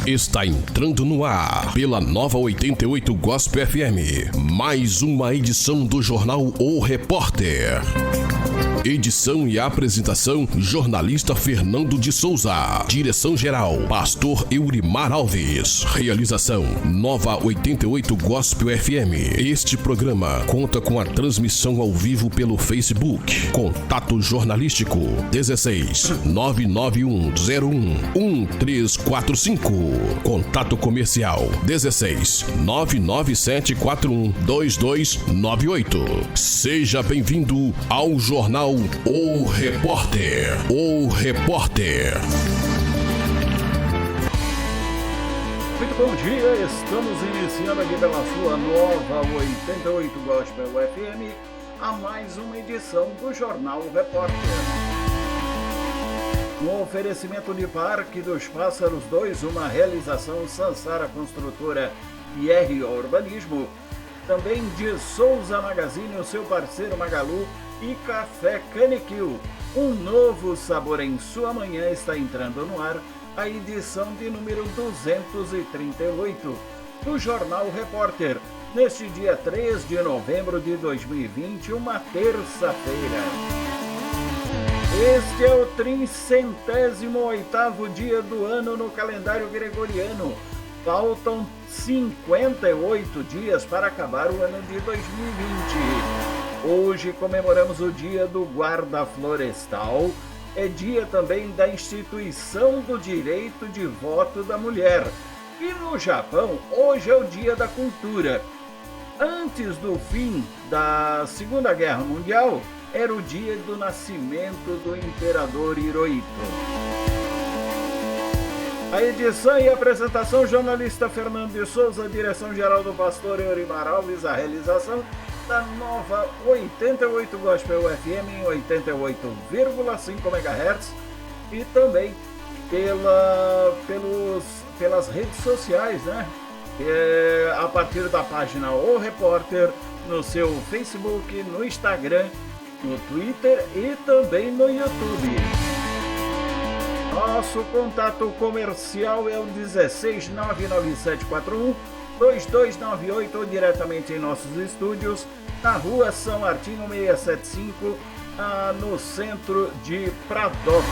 Está entrando no ar, pela Nova 88 Gospel FM, mais uma edição do jornal O Repórter. Edição e apresentação, jornalista Fernando de Souza. Direção-geral, pastor Eurimar Alves. Realização, Nova 88 Gospel FM. Este programa conta com a transmissão ao vivo pelo Facebook. Contato jornalístico, 16 99101 1345. Contato comercial, 16 99741 2298. Seja bem-vindo ao jornal O Repórter. O Repórter. Muito bom dia, estamos iniciando aqui pela sua Nova 88 Gospel FM a mais uma edição do Jornal O Repórter. Um oferecimento de Parque dos Pássaros 2, uma realização Sansara Construtora e R Urbanismo, também de Souza Magazine, o seu parceiro Magalu, e Café Caniquil. Um novo sabor em sua manhã está entrando no ar, a edição de número 238 do Jornal Repórter, neste dia 3 de novembro de 2020, uma terça-feira. Este é o 308º dia do ano no calendário gregoriano. Faltam 58 dias para acabar o ano de 2020. Hoje comemoramos o dia do guarda florestal. É dia também da instituição do direito de voto da mulher. E no Japão, hoje é o dia da cultura. Antes do fim da Segunda Guerra Mundial, era o dia do nascimento do imperador Hirohito. A edição e apresentação, jornalista Fernando de Souza, direção-geral do pastor Eurimar Alves, a realização da Nova 88 Gospel FM em 88,5 MHz e também pelas redes sociais, né? A partir da página O Repórter, no seu Facebook, no Instagram, no Twitter e também no YouTube. Nosso contato comercial é o 16 99741 2298 ou diretamente em nossos estúdios na rua São Martinho 675, no centro de Pradópolis.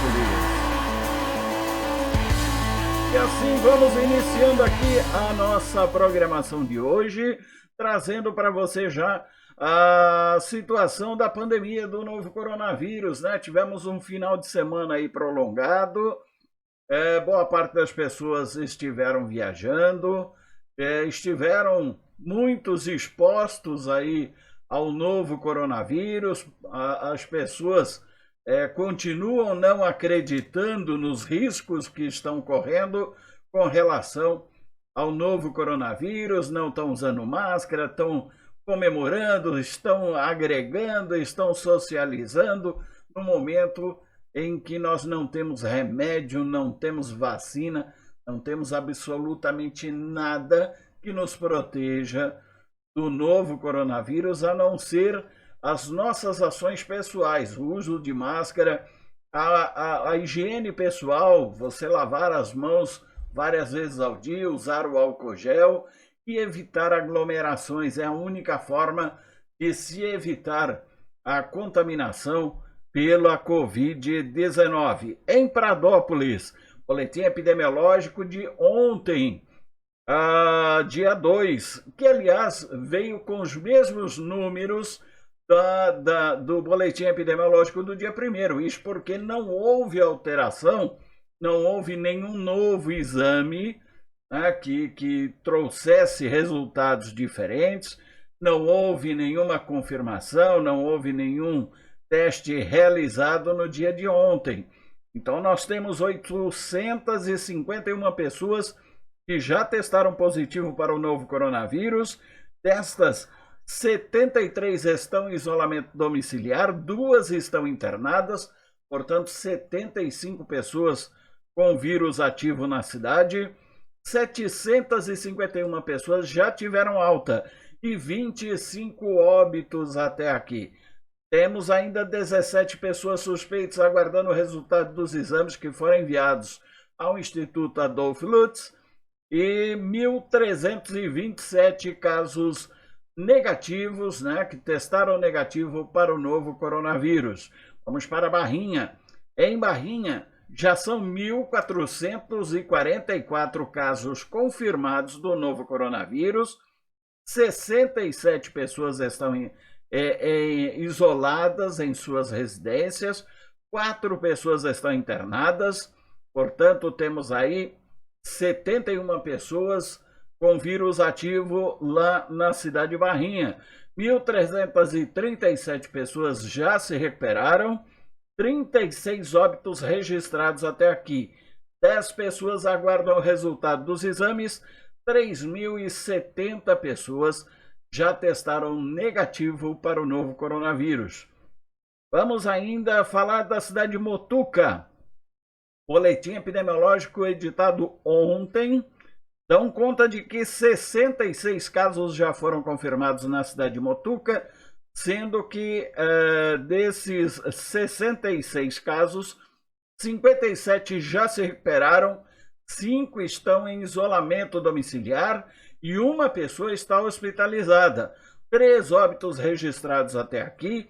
E assim vamos iniciando aqui a nossa programação de hoje, trazendo para você já a situação da pandemia do novo coronavírus, né? Tivemos um final de semana aí prolongado, boa parte das pessoas estiveram viajando, estiveram muitos expostos aí ao novo coronavírus. As pessoas continuam não acreditando nos riscos que estão correndo com relação ao novo coronavírus, não estão usando máscara, estão comemorando, estão agregando, estão socializando no momento em que nós não temos remédio, não temos vacina, não temos absolutamente nada que nos proteja do novo coronavírus, a não ser as nossas ações pessoais, o uso de máscara, a higiene pessoal, você lavar as mãos várias vezes ao dia, usar o álcool gel e evitar aglomerações. É a única forma de se evitar a contaminação pela Covid-19. Em Pradópolis, boletim epidemiológico de ontem, dia 2, que aliás veio com os mesmos números do boletim epidemiológico do dia 1º. Isso porque não houve alteração, não houve nenhum novo exame, né, que trouxesse resultados diferentes, não houve nenhuma confirmação, não houve nenhum teste realizado no dia de ontem. Então nós temos 851 pessoas que já testaram positivo para o novo coronavírus. Destas, 73 estão em isolamento domiciliar, 2 estão internadas, portanto 75 pessoas com vírus ativo na cidade. 751 pessoas já tiveram alta e 25 óbitos até aqui. Temos ainda 17 pessoas suspeitas aguardando o resultado dos exames que foram enviados ao Instituto Adolf Lutz, e 1.327 casos negativos, né, que testaram negativo para o novo coronavírus. Vamos para Barrinha. Em Barrinha, já são 1.444 casos confirmados do novo coronavírus, 67 pessoas estão isoladas em suas residências, 4 pessoas estão internadas, portanto, temos aí 71 pessoas com vírus ativo lá na cidade de Barrinha. 1.337 pessoas já se recuperaram, 36 óbitos registrados até aqui. 10 pessoas aguardam o resultado dos exames, 3.070 pessoas já testaram negativo para o novo coronavírus. Vamos ainda falar da cidade de Motuca. Boletim epidemiológico editado ontem dão conta de que 66 casos já foram confirmados na cidade de Motuca, sendo que desses 66 casos, 57 já se recuperaram, 5 estão em isolamento domiciliar e uma pessoa está hospitalizada. 3 óbitos registrados até aqui,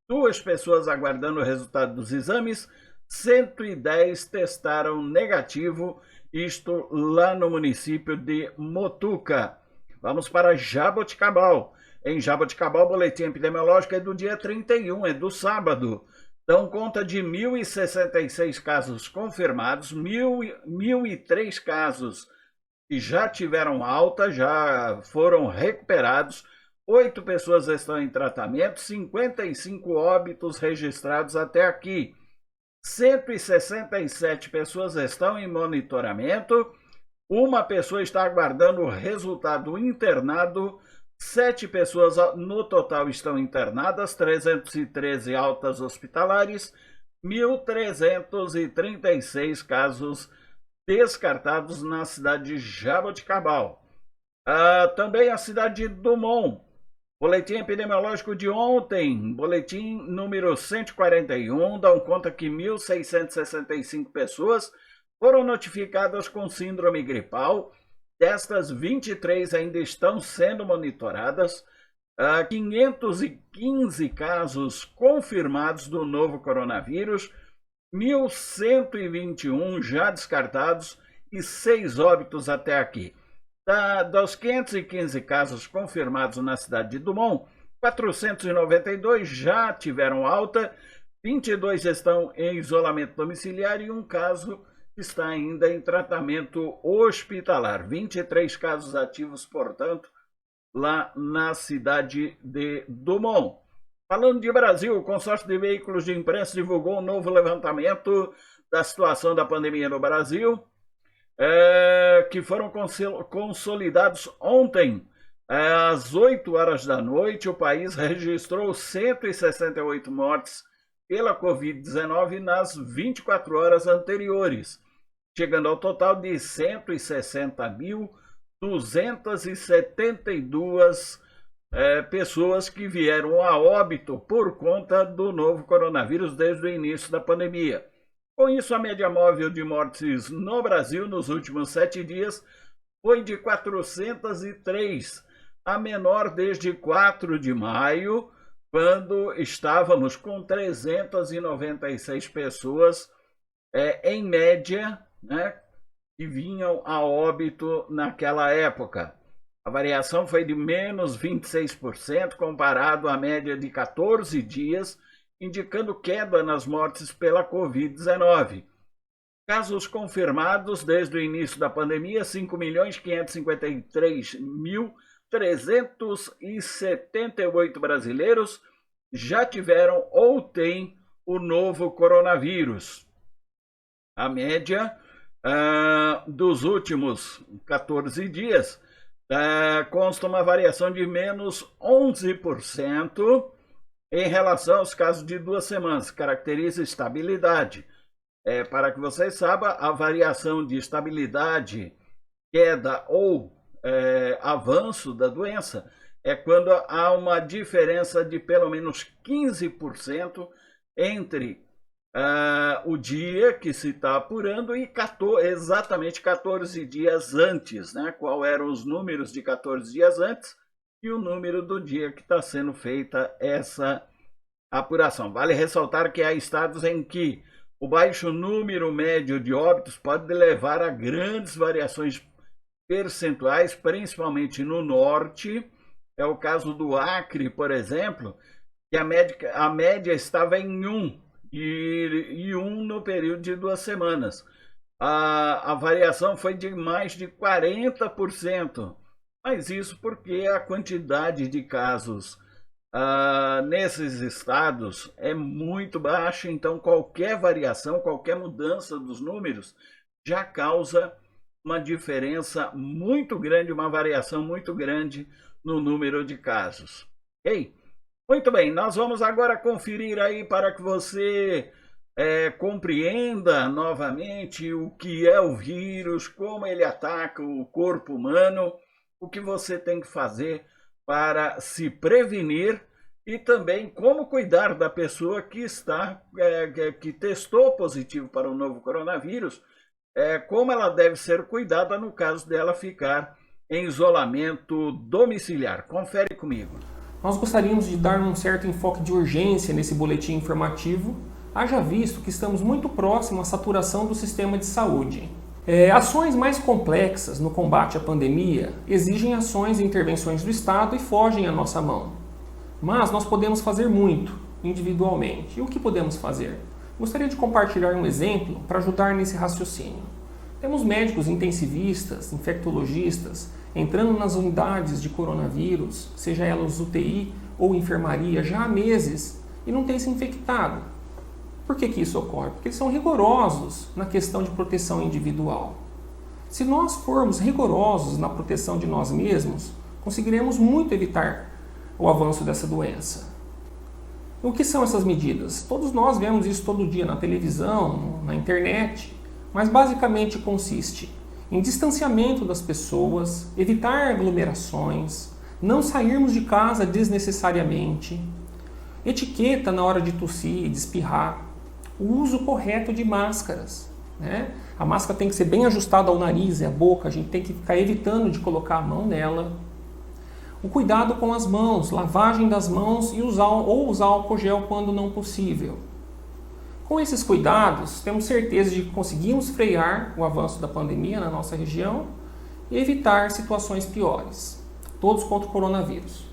2 pessoas aguardando o resultado dos exames, 110 testaram negativo, isto lá no município de Motuca. Vamos para Jaboticabal. Em Jaboticabal, o boletim epidemiológico é do dia 31, é do sábado. Dão conta de 1.066 casos confirmados, 1.003 casos que já tiveram alta, já foram recuperados, 8 pessoas estão em tratamento, 55 óbitos registrados até aqui. 167 pessoas estão em monitoramento, uma pessoa está aguardando o resultado internado, 7 pessoas no total estão internadas, 313 altas hospitalares, 1.336 casos descartados na cidade de Jaboticabal. Também a cidade de Dumont. Boletim epidemiológico de ontem, boletim número 141, dão conta que 1.665 pessoas foram notificadas com síndrome gripal. Destas, 23 ainda estão sendo monitoradas. 515 casos confirmados do novo coronavírus, 1.121 já descartados e 6 óbitos até aqui. Dos 515 casos confirmados na cidade de Dumont, 492 já tiveram alta, 22 estão em isolamento domiciliar e um caso está ainda em tratamento hospitalar. 23 casos ativos, portanto, lá na cidade de Dumont. Falando de Brasil, o consórcio de veículos de imprensa divulgou um novo levantamento da situação da pandemia no Brasil, que foram consolidados ontem. Às 8 horas da noite, o país registrou 168 mortes pela Covid-19 nas 24 horas anteriores, chegando ao total de 160.272 pessoas que vieram a óbito por conta do novo coronavírus desde o início da pandemia. Com isso, a média móvel de mortes no Brasil nos últimos 7 dias foi de 403, a menor desde 4 de maio, quando estávamos com 396 pessoas, em média, né, que vinham a óbito naquela época. A variação foi de menos 26%, comparado à média de 14 dias, indicando queda nas mortes pela Covid-19. Casos confirmados desde o início da pandemia, 5.553.378 brasileiros já tiveram ou têm o novo coronavírus. A média dos últimos 14 dias consta uma variação de menos 11% em relação aos casos de 2 semanas, caracteriza estabilidade. Para que vocês saibam, a variação de estabilidade, queda ou avanço da doença é quando há uma diferença de pelo menos 15% entre o dia que se está apurando e exatamente 14 dias antes, né? Qual eram os números de 14 dias antes e o número do dia que está sendo feita essa apuração. Vale ressaltar que há estados em que o baixo número médio de óbitos pode levar a grandes variações percentuais, principalmente no norte. É o caso do Acre, por exemplo, que a média estava em 1 e 1 no período de 2 semanas. A variação foi de mais de 40%, mas isso porque a quantidade de casos nesses estados é muito baixa, então qualquer variação, qualquer mudança dos números já causa uma diferença muito grande, uma variação muito grande no número de casos. Ok? Muito bem, nós vamos agora conferir aí para que você compreenda novamente o que é o vírus, como ele ataca o corpo humano, o que você tem que fazer para se prevenir e também como cuidar da pessoa que que testou positivo para o novo coronavírus, como ela deve ser cuidada no caso dela ficar em isolamento domiciliar. Confere comigo. Nós gostaríamos de dar um certo enfoque de urgência nesse boletim informativo, haja visto que estamos muito próximos à saturação do sistema de saúde. Ações mais complexas no combate à pandemia exigem ações e intervenções do Estado e fogem à nossa mão. Mas nós podemos fazer muito, individualmente. E o que podemos fazer? Gostaria de compartilhar um exemplo para ajudar nesse raciocínio. Temos médicos intensivistas, infectologistas, entrando nas unidades de coronavírus, seja elas UTI ou enfermaria, já há meses e não têm se infectado. Por que isso ocorre? Porque eles são rigorosos na questão de proteção individual. Se nós formos rigorosos na proteção de nós mesmos, conseguiremos muito evitar o avanço dessa doença. O que são essas medidas? Todos nós vemos isso todo dia na televisão, na internet, mas basicamente consiste em distanciamento das pessoas, evitar aglomerações, não sairmos de casa desnecessariamente, etiqueta na hora de tossir, de espirrar, o uso correto de máscaras, né? A máscara tem que ser bem ajustada ao nariz e à boca, a gente tem que ficar evitando de colocar a mão nela. O cuidado com as mãos, lavagem das mãos e usar álcool gel quando não possível. Com esses cuidados, temos certeza de que conseguimos frear o avanço da pandemia na nossa região e evitar situações piores. Todos contra o coronavírus.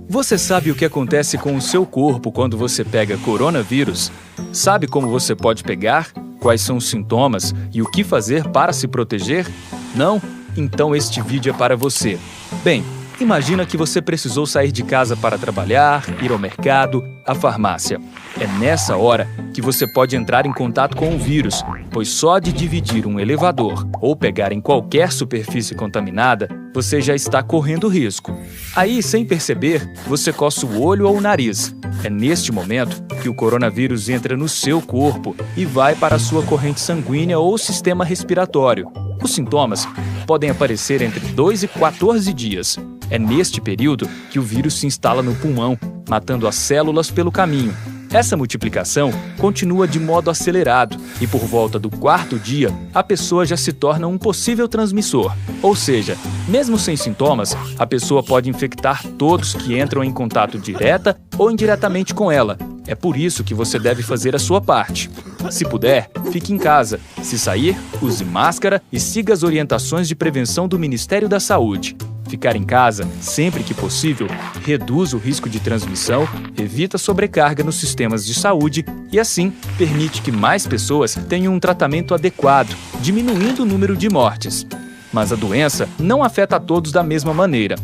Você sabe o que acontece com o seu corpo quando você pega coronavírus? Sabe como você pode pegar? Quais são os sintomas e o que fazer para se proteger? Não? Então este vídeo é para você. Bem, imagina que você precisou sair de casa para trabalhar, ir ao mercado, à farmácia. É nessa hora que você pode entrar em contato com o vírus, pois só de dividir um elevador ou pegar em qualquer superfície contaminada, você já está correndo risco. Aí, sem perceber, você coça o olho ou o nariz. É neste momento que o coronavírus entra no seu corpo e vai para a sua corrente sanguínea ou sistema respiratório. Os sintomas podem aparecer entre 2 e 14 dias. É neste período que o vírus se instala no pulmão, matando as células pelo caminho. Essa multiplicação continua de modo acelerado e por volta do 4º dia, a pessoa já se torna um possível transmissor. Ou seja, mesmo sem sintomas, a pessoa pode infectar todos que entram em contato direta ou indiretamente com ela. É por isso que você deve fazer a sua parte. Se puder, fique em casa. Se sair, use máscara e siga as orientações de prevenção do Ministério da Saúde. Ficar em casa, sempre que possível, reduz o risco de transmissão, evita sobrecarga nos sistemas de saúde e, assim, permite que mais pessoas tenham um tratamento adequado, diminuindo o número de mortes. Mas a doença não afeta a todos da mesma maneira.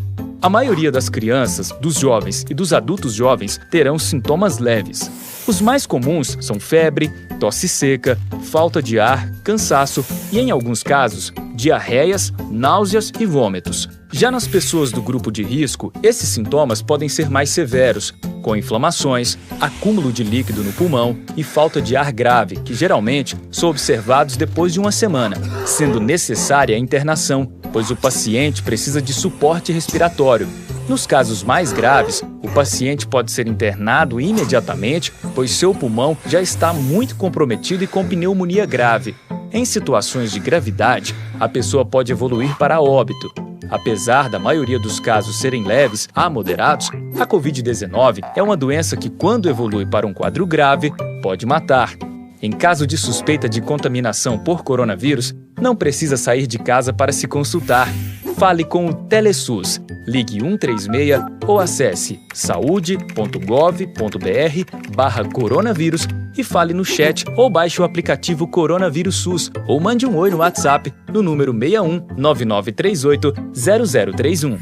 A maioria das crianças, dos jovens e dos adultos jovens terão sintomas leves. Os mais comuns são febre, tosse seca, falta de ar, cansaço e, em alguns casos, diarreias, náuseas e vômitos. Já nas pessoas do grupo de risco, esses sintomas podem ser mais severos, com inflamações, acúmulo de líquido no pulmão e falta de ar grave, que geralmente são observados depois de uma semana, sendo necessária a internação, pois o paciente precisa de suporte respiratório. Nos casos mais graves, o paciente pode ser internado imediatamente, pois seu pulmão já está muito comprometido e com pneumonia grave. Em situações de gravidade, a pessoa pode evoluir para óbito. Apesar da maioria dos casos serem leves a moderados, a Covid-19 é uma doença que, quando evolui para um quadro grave, pode matar. Em caso de suspeita de contaminação por coronavírus, não precisa sair de casa para se consultar. Fale com o TeleSUS, ligue 136 ou acesse saude.gov.br/coronavírus e fale no chat ou baixe o aplicativo Coronavírus SUS ou mande um oi no WhatsApp no número 61 9938 0031.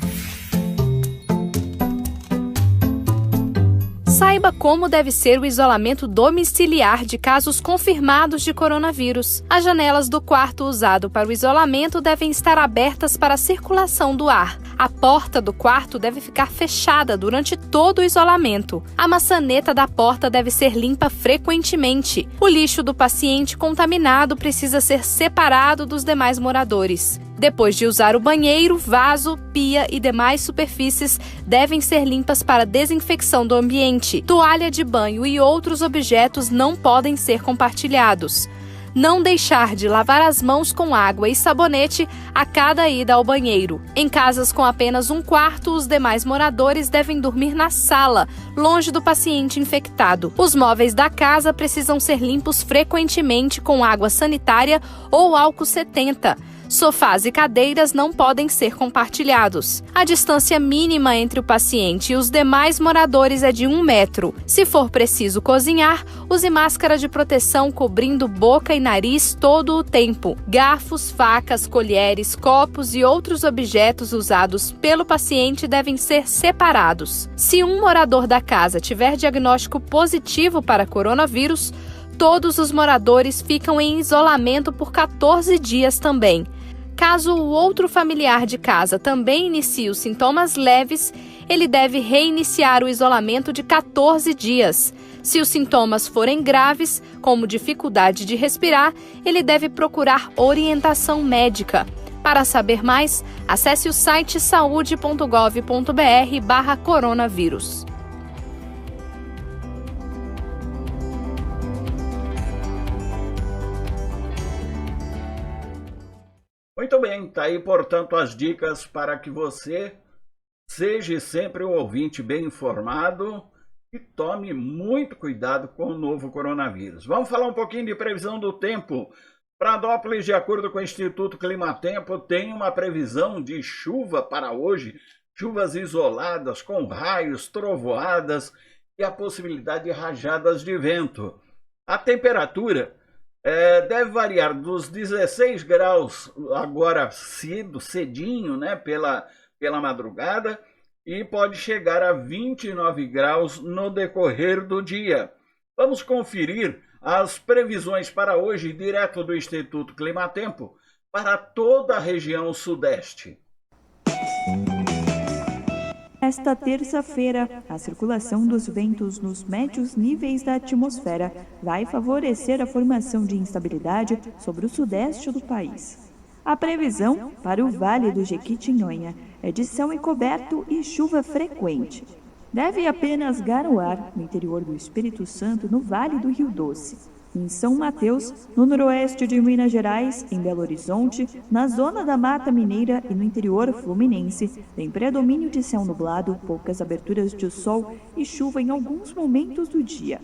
Saiba como deve ser o isolamento domiciliar de casos confirmados de coronavírus. As janelas do quarto usado para o isolamento devem estar abertas para a circulação do ar. A porta do quarto deve ficar fechada durante todo o isolamento. A maçaneta da porta deve ser limpa frequentemente. O lixo do paciente contaminado precisa ser separado dos demais moradores. Depois de usar o banheiro, vaso, pia e demais superfícies devem ser limpas para desinfecção do ambiente. Toalha de banho e outros objetos não podem ser compartilhados. Não deixar de lavar as mãos com água e sabonete a cada ida ao banheiro. Em casas com apenas um quarto, os demais moradores devem dormir na sala, longe do paciente infectado. Os móveis da casa precisam ser limpos frequentemente com água sanitária ou álcool 70. Sofás e cadeiras não podem ser compartilhados. A distância mínima entre o paciente e os demais moradores é de 1 metro. Se for preciso cozinhar, use máscara de proteção cobrindo boca e nariz todo o tempo. Garfos, facas, colheres, copos e outros objetos usados pelo paciente devem ser separados. Se um morador da casa tiver diagnóstico positivo para coronavírus, todos os moradores ficam em isolamento por 14 dias também. Caso o outro familiar de casa também inicie os sintomas leves, ele deve reiniciar o isolamento de 14 dias. Se os sintomas forem graves, como dificuldade de respirar, ele deve procurar orientação médica. Para saber mais, acesse o site saude.gov.br/coronavírus. Muito bem, tá aí, portanto, as dicas para que você seja sempre um ouvinte bem informado e tome muito cuidado com o novo coronavírus. Vamos falar um pouquinho de previsão do tempo. Pradópolis, de acordo com o Instituto Climatempo, tem uma previsão de chuva para hoje, chuvas isoladas com raios, trovoadas e a possibilidade de rajadas de vento. A temperatura deve variar dos 16 graus agora cedinho, né, pela madrugada, e pode chegar a 29 graus no decorrer do dia. Vamos conferir as previsões para hoje, direto do Instituto Climatempo, para toda a região sudeste. Esta terça-feira, a circulação dos ventos nos médios níveis da atmosfera vai favorecer a formação de instabilidade sobre o sudeste do país. A previsão para o Vale do Jequitinhonha é de céu encoberto e chuva frequente. Deve apenas garoar no interior do Espírito Santo, no Vale do Rio Doce. Em São Mateus, no noroeste de Minas Gerais, em Belo Horizonte, na zona da Mata Mineira e no interior fluminense, tem predomínio de céu nublado, poucas aberturas de sol e chuva em alguns momentos do dia.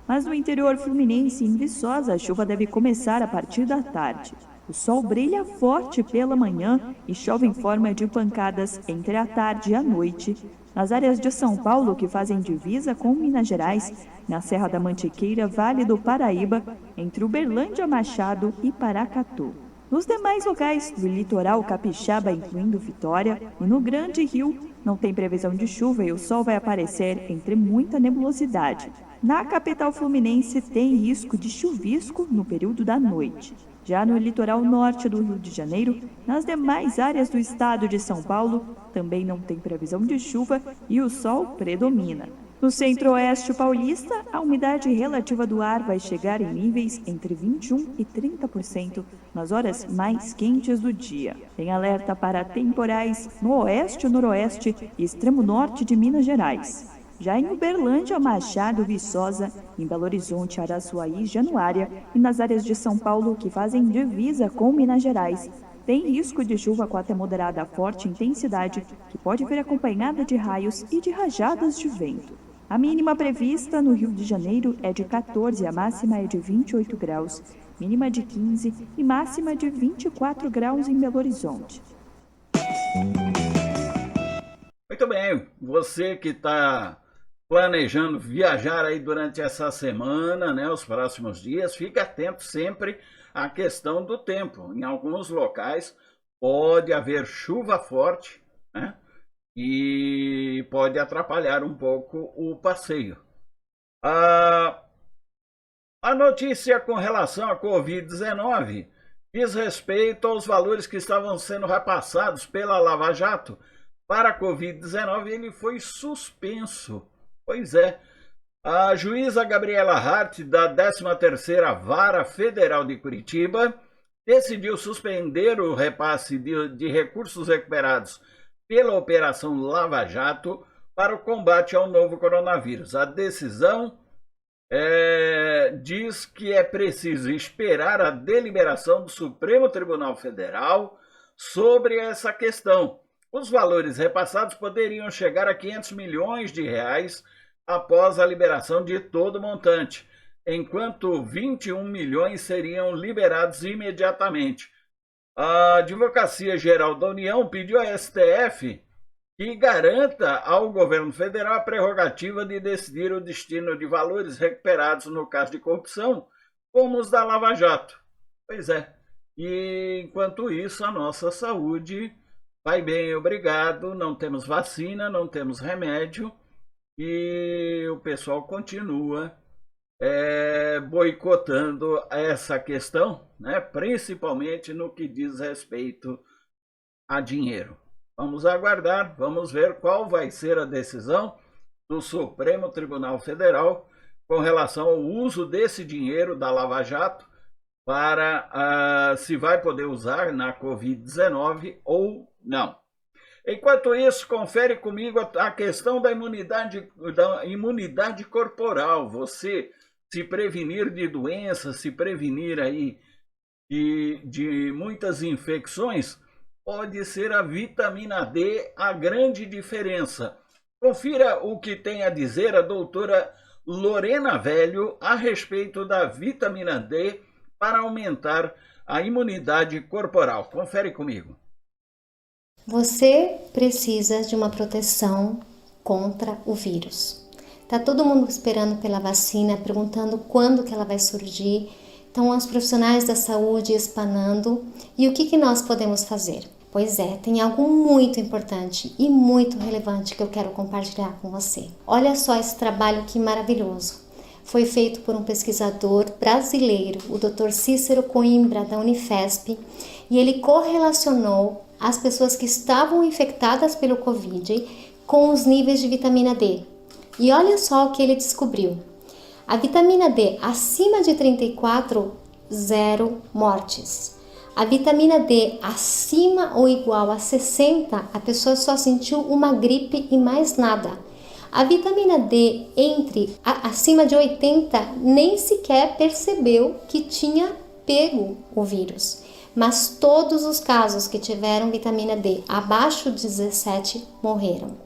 Mas no interior fluminense e em Viçosa, a chuva deve começar a partir da tarde. O sol brilha forte pela manhã e chove em forma de pancadas entre a tarde e a noite. Nas áreas de São Paulo que fazem divisa com Minas Gerais, na Serra da Mantiqueira, Vale do Paraíba, entre Uberlândia, Machado e Paracatu. Nos demais locais do litoral capixaba, incluindo Vitória, e no Grande Rio, não tem previsão de chuva e o sol vai aparecer entre muita nebulosidade. Na capital fluminense tem risco de chuvisco no período da noite. Já no litoral norte do Rio de Janeiro, nas demais áreas do estado de São Paulo, também não tem previsão de chuva e o sol predomina. No centro-oeste paulista, a umidade relativa do ar vai chegar em níveis entre 21% e 30% nas horas mais quentes do dia. Tem alerta para temporais no oeste, noroeste e extremo norte de Minas Gerais. Já em Uberlândia, Machado, Viçosa, em Belo Horizonte, Araçuaí, Januária e nas áreas de São Paulo que fazem divisa com Minas Gerais, tem risco de chuva com até moderada a forte intensidade, que pode vir acompanhada de raios e de rajadas de vento. A mínima prevista no Rio de Janeiro é de 14, a máxima é de 28 graus, mínima de 15 e máxima de 24 graus em Belo Horizonte. Muito bem, você que está planejando viajar aí durante essa semana, né, os próximos dias, fique atento sempre à questão do tempo. Em alguns locais pode haver chuva forte, né? E pode atrapalhar um pouco o passeio. A notícia com relação à Covid-19 diz respeito aos valores que estavam sendo repassados pela Lava Jato para a Covid-19. Ele foi suspenso. Pois é, a juíza Gabriela Hart, da 13ª Vara Federal de Curitiba, decidiu suspender o repasse de recursos recuperados pela Operação Lava Jato para o combate ao novo coronavírus. A decisão diz que é preciso esperar a deliberação do Supremo Tribunal Federal sobre essa questão. Os valores repassados poderiam chegar a 500 milhões de reais após a liberação de todo o montante, enquanto 21 milhões seriam liberados imediatamente. A Advocacia Geral da União pediu à STF que garanta ao governo federal a prerrogativa de decidir o destino de valores recuperados no caso de corrupção, como os da Lava Jato. Pois é, e enquanto isso a nossa saúde vai bem, obrigado, não temos vacina, não temos remédio e o pessoal continua boicotando essa questão, né? Principalmente no que diz respeito a dinheiro. Vamos aguardar, vamos ver qual vai ser a decisão do Supremo Tribunal Federal com relação ao uso desse dinheiro da Lava Jato para se vai poder usar na Covid-19 ou não. Enquanto isso, confere comigo a questão da imunidade corporal. Você se prevenir de doenças, se prevenir aí de muitas infecções, pode ser a vitamina D a grande diferença. Confira o que tem a dizer a doutora Lorena Velho a respeito da vitamina D para aumentar a imunidade corporal. Confere comigo. Você precisa de uma proteção contra o vírus. Tá todo mundo esperando pela vacina, perguntando quando que ela vai surgir. Então, os profissionais da saúde espanando. E o que nós podemos fazer? Pois é, tem algo muito importante e muito relevante que eu quero compartilhar com você. Olha só esse trabalho que maravilhoso. Foi feito por um pesquisador brasileiro, o Dr. Cícero Coimbra, da Unifesp, e ele correlacionou as pessoas que estavam infectadas pelo Covid com os níveis de vitamina D. E olha só o que ele descobriu. A vitamina D acima de 34, 0 mortes. A vitamina D acima ou igual a 60, a pessoa só sentiu uma gripe e mais nada. A vitamina D acima de 80 nem sequer percebeu que tinha pego o vírus. Mas todos os casos que tiveram vitamina D abaixo de 17 morreram.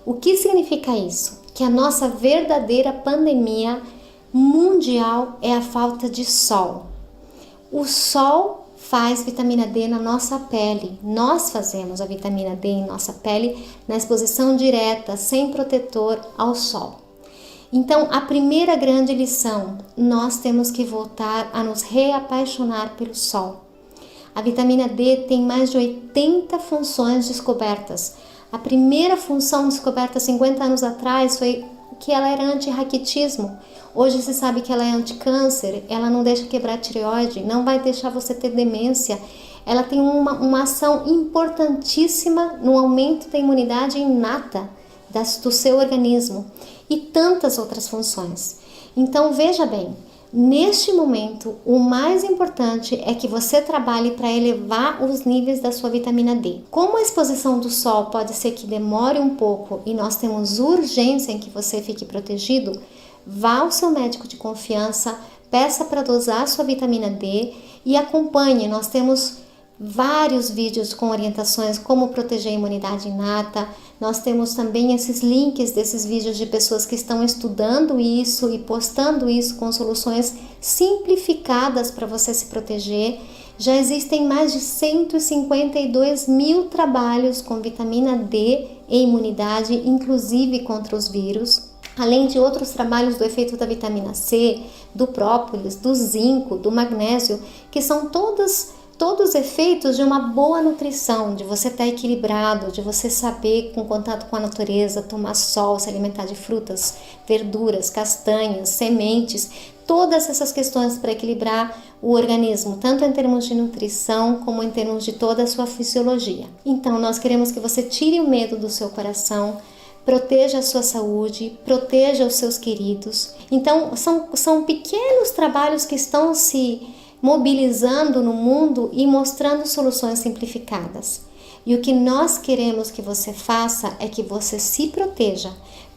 O que significa isso? Que a nossa verdadeira pandemia mundial é a falta de sol. O sol faz vitamina D na nossa pele. Nós fazemos a vitamina D em nossa pele na exposição direta, sem protetor ao sol. Então, a primeira grande lição, nós temos que voltar a nos reapaixonar pelo sol. A vitamina D tem mais de 80 funções descobertas. A primeira função descoberta 50 anos atrás foi que ela era anti-raquitismo. Hoje se sabe que ela é anti-câncer, ela não deixa quebrar a tireoide, não vai deixar você ter demência. Ela tem uma ação importantíssima no aumento da imunidade inata do seu organismo e tantas outras funções. Então veja bem, neste momento o mais importante é que você trabalhe para elevar os níveis da sua vitamina D. Como a exposição do sol pode ser que demore um pouco e nós temos urgência em que você fique protegido, vá ao seu médico de confiança, peça para dosar sua vitamina D e acompanhe. Nós temos vários vídeos com orientações como proteger a imunidade inata. Nós temos também esses links desses vídeos de pessoas que estão estudando isso e postando isso com soluções simplificadas para você se proteger. Já existem mais de 152 mil trabalhos com vitamina D e imunidade, inclusive contra os vírus, além de outros trabalhos do efeito da vitamina C, do própolis, do zinco, do magnésio, que são todos efeitos de uma boa nutrição, de você estar equilibrado, de você saber, com contato com a natureza, tomar sol, se alimentar de frutas, verduras, castanhas, sementes, todas essas questões para equilibrar o organismo, tanto em termos de nutrição como em termos de toda a sua fisiologia. Então, nós queremos que você tire o medo do seu coração, proteja a sua saúde, proteja os seus queridos. Então, são pequenos trabalhos que estão se mobilizando no mundo e mostrando soluções simplificadas. E o que nós queremos que você faça é que você se proteja,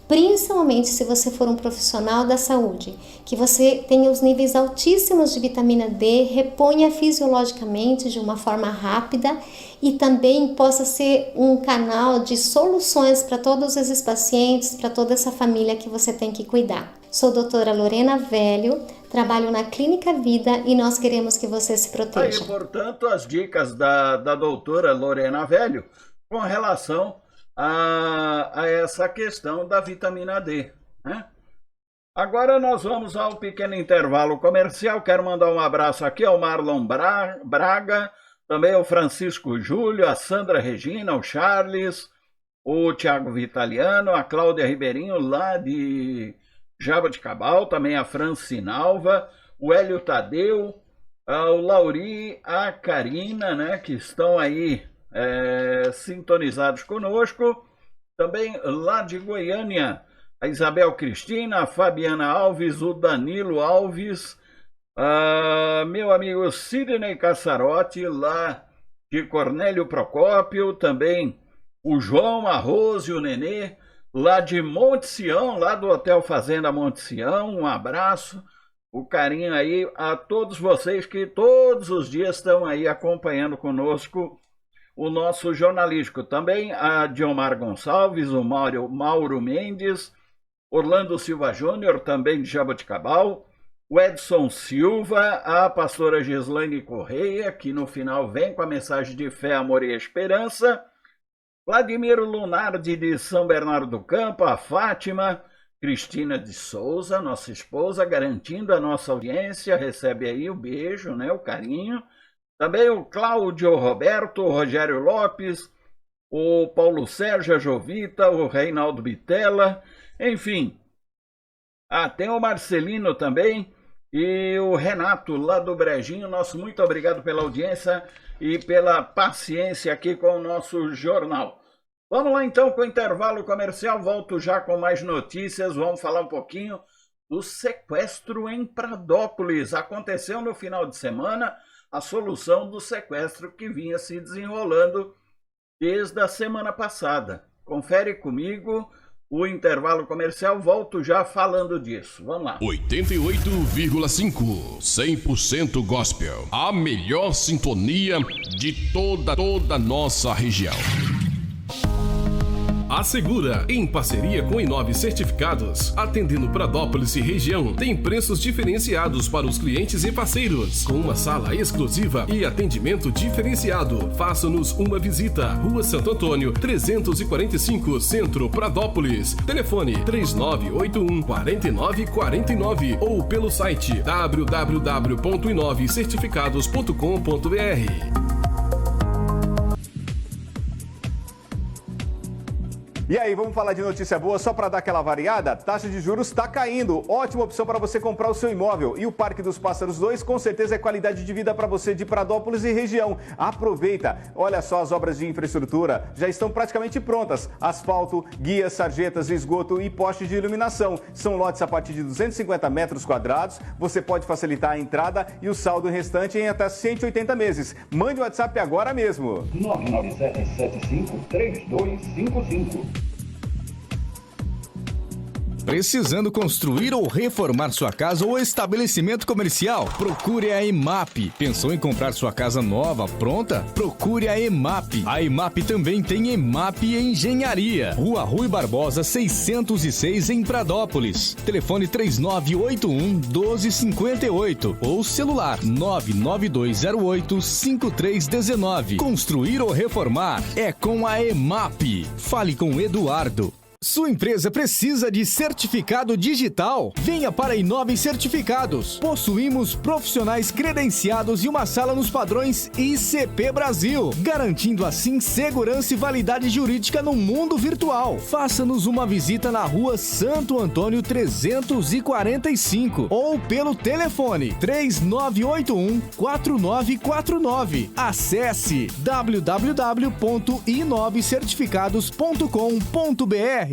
principalmente se você for um profissional da saúde, que você tenha os níveis altíssimos de vitamina D, reponha fisiologicamente de uma forma rápida e também possa ser um canal de soluções para todos esses pacientes, para toda essa família que você tem que cuidar. Sou a doutora Lorena Velho, trabalho na Clínica Vida e nós queremos que você se proteja. Aí, portanto, as dicas da doutora Lorena Velho com relação a essa questão da vitamina D, né? Agora nós vamos ao pequeno intervalo comercial. Quero mandar um abraço aqui ao Marlon Braga, também ao Francisco Júlio, a Sandra Regina, o Charles, o Tiago Vitaliano, a Cláudia Ribeirinho lá de Jaboticabal, também a Francinalva, o Hélio Tadeu, o Lauri, a Karina, né, que estão aí sintonizados conosco. Também lá de Goiânia, a Isabel Cristina, a Fabiana Alves, o Danilo Alves, meu amigo Sidney Cassarotti, lá de Cornélio Procópio, também o João, a Rose, o Nenê, lá de Monte Sião, lá do Hotel Fazenda Monte Sião. Um abraço, o carinho aí a todos vocês que todos os dias estão aí acompanhando conosco o nosso jornalístico. Também a Diomar Gonçalves, o Mauro Mendes, Orlando Silva Júnior, também de Jaboticabal, o Edson Silva, a pastora Gislaine Correia, que no final vem com a mensagem de fé, amor e esperança, Vladimiro Lunardi de São Bernardo do Campo, a Fátima, Cristina de Souza, nossa esposa, garantindo a nossa audiência, recebe aí o beijo, né, o carinho. Também o Cláudio Roberto, o Rogério Lopes, o Paulo Sérgio Jovita, o Reinaldo Bitella, enfim. Tem o Marcelino também e o Renato lá do Brejinho. Nosso muito obrigado pela audiência e pela paciência aqui com o nosso jornal. Vamos lá então com o intervalo comercial, volto já com mais notícias. Vamos falar um pouquinho do sequestro em Pradópolis. Aconteceu no final de semana a solução do sequestro que vinha se desenrolando desde a semana passada. Confere comigo o intervalo comercial, volto já falando disso. Vamos lá. 88,5, 100% gospel. A melhor sintonia de toda a nossa região. A Segura, em parceria com Inove Certificados, atendendo Pradópolis e região, tem preços diferenciados para os clientes e parceiros, com uma sala exclusiva e atendimento diferenciado. Faça-nos uma visita. Rua Santo Antônio, 345, Centro, Pradópolis. Telefone 3981-4949 ou pelo site www.inovecertificados.com.br. E aí, vamos falar de notícia boa só para dar aquela variada? Taxa de juros está caindo. Ótima opção para você comprar o seu imóvel. E o Parque dos Pássaros 2 com certeza é qualidade de vida para você de Pradópolis e região. Aproveita. Olha só, as obras de infraestrutura já estão praticamente prontas. Asfalto, guias, sarjetas, esgoto e postes de iluminação. São lotes a partir de 250 metros quadrados. Você pode facilitar a entrada e o saldo restante em até 180 meses. Mande o WhatsApp agora mesmo. 997753255. Precisando construir ou reformar sua casa ou estabelecimento comercial? Procure a EMAP. Pensou em comprar sua casa nova, pronta? Procure a EMAP. A EMAP também tem EMAP Engenharia. Rua Rui Barbosa, 606 em Pradópolis. Telefone 3981-1258 ou celular 99208-5319. Construir ou reformar é com a EMAP. Fale com Eduardo. Sua empresa precisa de certificado digital? Venha para a Inove Certificados. Possuímos profissionais credenciados e uma sala nos padrões ICP Brasil, garantindo assim segurança e validade jurídica no mundo virtual. Faça-nos uma visita na Rua Santo Antônio 345 ou pelo telefone 3981-4949. Acesse www.inovecertificados.com.br.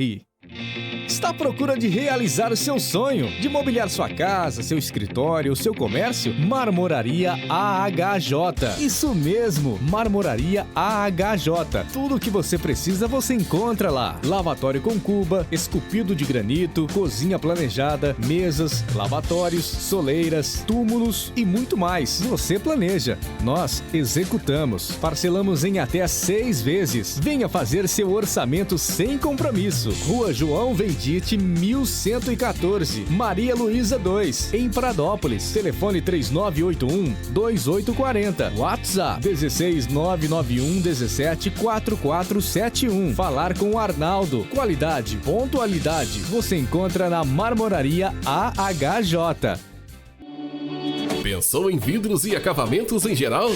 Está à procura de realizar o seu sonho? De mobiliar sua casa, seu escritório, seu comércio? Marmoraria AHJ. Isso mesmo, Marmoraria AHJ. Tudo o que você precisa você encontra lá. Lavatório com cuba, esculpido de granito, cozinha planejada, mesas, lavatórios, soleiras, túmulos e muito mais. Você planeja, nós executamos. Parcelamos em até 6 vezes. Venha fazer seu orçamento sem compromisso. Rua João Vendite, 1114, Maria Luísa 2, em Pradópolis. Telefone 3981-2840. WhatsApp 16991174471. Falar com o Arnaldo. Qualidade, pontualidade. Você encontra na Marmoraria AHJ. Pensou em vidros e acabamentos em geral?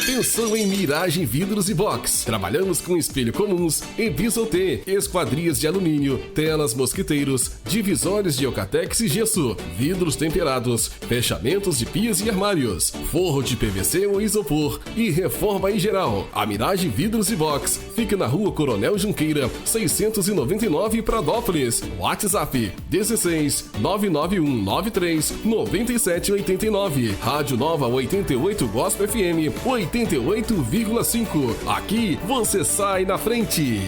Pensou em Miragem Vidros e Box. Trabalhamos com espelho comuns, Evisol-T, esquadrias de alumínio, telas mosquiteiros, divisórios de Eucatex e gesso, vidros temperados, fechamentos de pias e armários, forro de PVC ou isopor e reforma em geral. A Miragem Vidros e Box fica na Rua Coronel Junqueira, 699 Pradópolis. WhatsApp 16 99193 9789. Rádio Nova 88 Gospel FM 88,5. Aqui você sai na frente.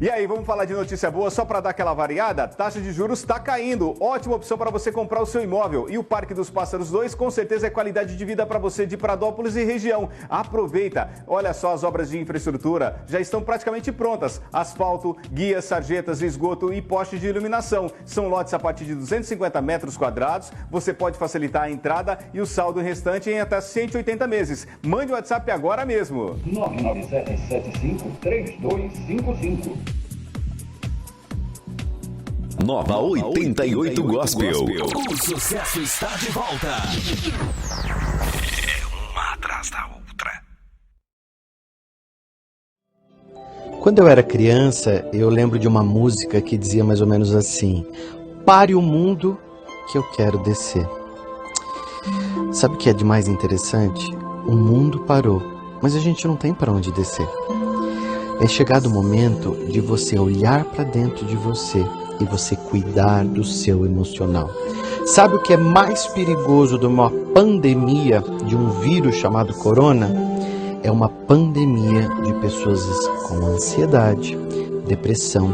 E aí, vamos falar de notícia boa só para dar aquela variada? Taxa de juros está caindo. Ótima opção para você comprar o seu imóvel. E o Parque dos Pássaros 2 com certeza é qualidade de vida para você de Pradópolis e região. Aproveita. Olha só, as obras de infraestrutura já estão praticamente prontas. Asfalto, guias, sarjetas, esgoto e postes de iluminação. São lotes a partir de 250 metros quadrados. Você pode facilitar a entrada e o saldo restante em até 180 meses. Mande o WhatsApp agora mesmo. 997753255. Nova 88 Gospel. O sucesso está de volta. É uma atrás da outra. Quando eu era criança, eu lembro de uma música que dizia mais ou menos assim: pare o mundo que eu quero descer. Sabe o que é de mais interessante? O mundo parou, mas a gente não tem para onde descer. É chegado o momento de você olhar para dentro de você e você cuidar do seu emocional. Sabe o que é mais perigoso de uma pandemia, de um vírus chamado corona? É uma pandemia de pessoas com ansiedade, depressão,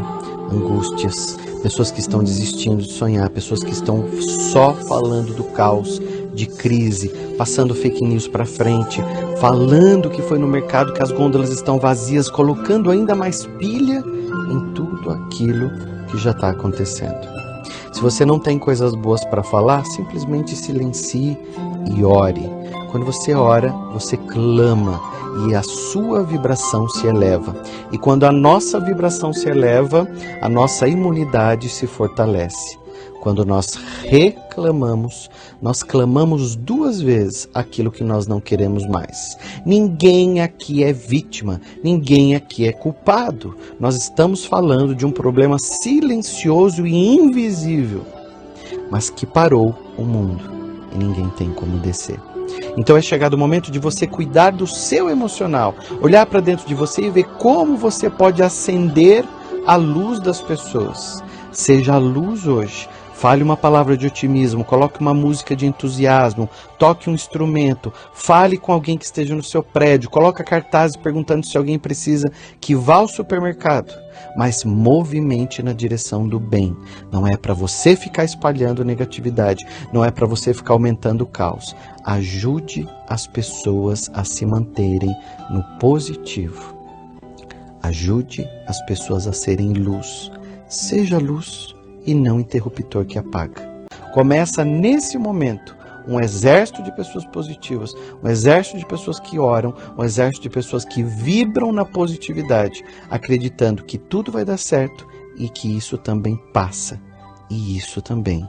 angústias, pessoas que estão desistindo de sonhar, pessoas que estão só falando do caos, de crise, passando fake news para frente, falando que foi no mercado que as gôndolas estão vazias, colocando ainda mais pilha em tudo aquilo que já está acontecendo. Se você não tem coisas boas para falar, simplesmente silencie e ore. Quando você ora, você clama e a sua vibração se eleva. E quando a nossa vibração se eleva, a nossa imunidade se fortalece. Quando nós reclamamos, nós clamamos 2 vezes aquilo que nós não queremos mais. Ninguém aqui é vítima, ninguém aqui é culpado. Nós estamos falando de um problema silencioso e invisível, mas que parou o mundo e ninguém tem como descer. Então é chegado o momento de você cuidar do seu emocional, olhar para dentro de você e ver como você pode acender a luz das pessoas. Seja a luz hoje. Fale uma palavra de otimismo, coloque uma música de entusiasmo, toque um instrumento, fale com alguém que esteja no seu prédio, coloque cartazes perguntando se alguém precisa que vá ao supermercado, mas movimente na direção do bem. Não é para você ficar espalhando negatividade, não é para você ficar aumentando o caos. Ajude as pessoas a se manterem no positivo. Ajude as pessoas a serem luz. Seja luz e não interruptor que apaga. Começa nesse momento um exército de pessoas positivas, um exército de pessoas que oram, um exército de pessoas que vibram na positividade, acreditando que tudo vai dar certo e que isso também passa. E isso também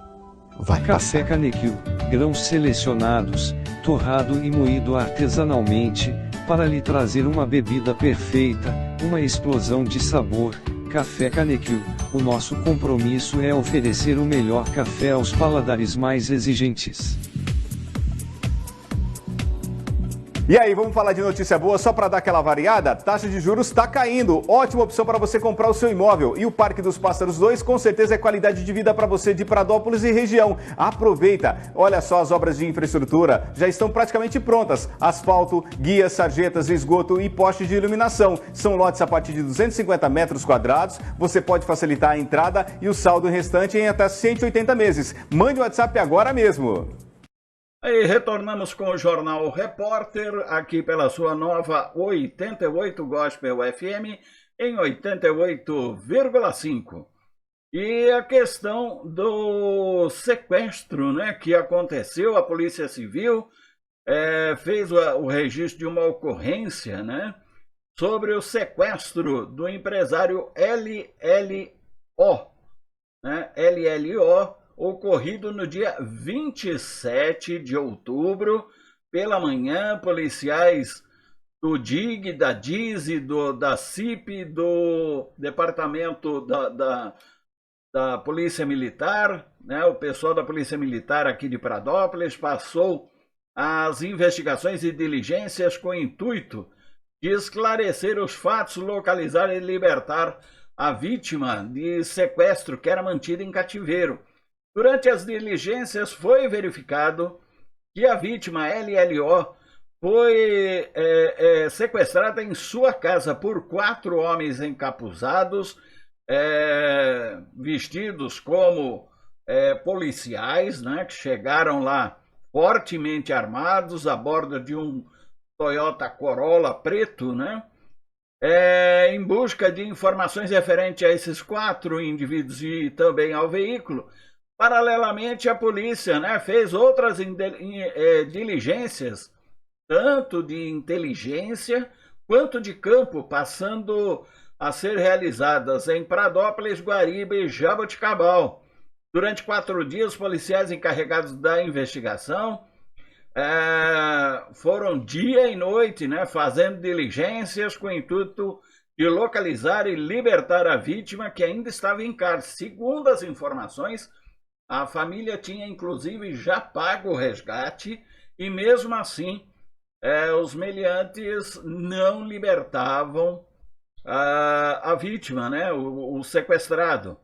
vai passar. Café Canequil, grãos selecionados, torrado e moído artesanalmente, para lhe trazer uma bebida perfeita, uma explosão de sabor. Café Canequil, o nosso compromisso é oferecer o melhor café aos paladares mais exigentes. E aí, vamos falar de notícia boa só para dar aquela variada? Taxa de juros está caindo. Ótima opção para você comprar o seu imóvel. E o Parque dos Pássaros 2 com certeza é qualidade de vida para você de Pradópolis e região. Aproveita. Olha só, as obras de infraestrutura já estão praticamente prontas. Asfalto, guias, sarjetas, esgoto e postes de iluminação. São lotes a partir de 250 metros quadrados. Você pode facilitar a entrada e o saldo restante em até 180 meses. Mande o WhatsApp agora mesmo. Aí retornamos com o Jornal Repórter, aqui pela sua nova 88 Gospel FM, em 88,5. E a questão do sequestro, né, que aconteceu, a Polícia Civil fez o registro de uma ocorrência, né, sobre o sequestro do empresário LLO, né, LLO, ocorrido no dia 27 de outubro, pela manhã. Policiais do DIG, da DISE, da CIP, do Departamento da Polícia Militar, né, o pessoal da Polícia Militar aqui de Pradópolis passou as investigações e diligências com o intuito de esclarecer os fatos, localizar e libertar a vítima de sequestro que era mantida em cativeiro. Durante as diligências foi verificado que a vítima LLO foi sequestrada em sua casa por 4 homens encapuzados, vestidos como policiais, né, que chegaram lá fortemente armados a bordo de um Toyota Corolla preto, né, em busca de informações referentes a esses 4 indivíduos e também ao veículo. Paralelamente, a polícia, né, fez outras diligências, tanto de inteligência quanto de campo, passando a ser realizadas em Pradópolis, Guariba e Jaboticabal. Durante 4 dias, os policiais encarregados da investigação foram dia e noite, né, fazendo diligências com o intuito de localizar e libertar a vítima, que ainda estava em cárcere. Segundo as informações, a família tinha, inclusive, já pago o resgate e, mesmo assim, os meliantes não libertavam a vítima, né, o sequestrado.